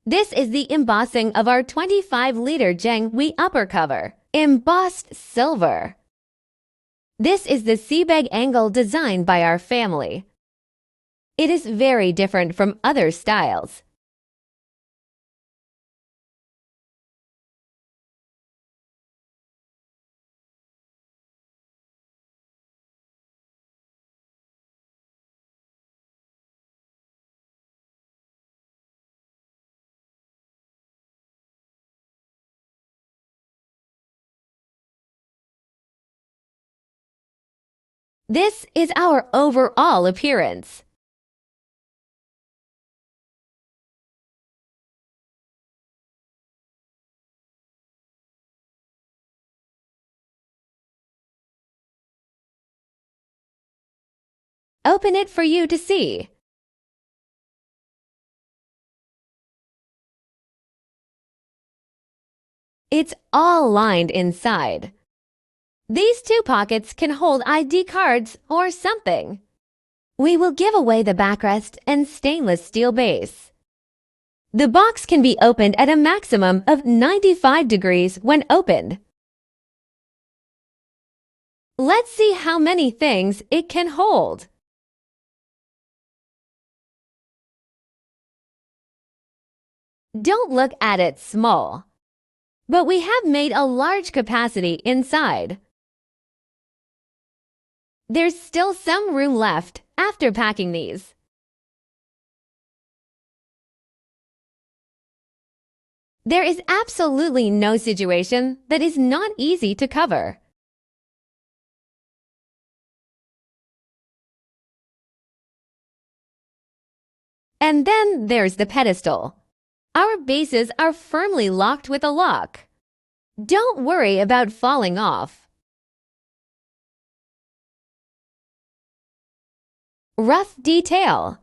This is the embossing of our 25-liter Zhengui upper cover, embossed silver. This is the seabag angle designed by our family. It is very different from other styles. This is our overall appearance. Open it for you to see. It's all lined inside. These two pockets can hold ID cards or something. We will give away the backrest and stainless steel base. The box can be opened at a maximum of 95 degrees when opened. Let's see how many things it can hold. Don't look at it small, but we have made a large capacity inside. There's still some room left after packing these. There is absolutely no situation that is not easy to cover. And then there's the pedestal. Our bases are firmly locked with a lock. Don't worry about falling off. Rough detail.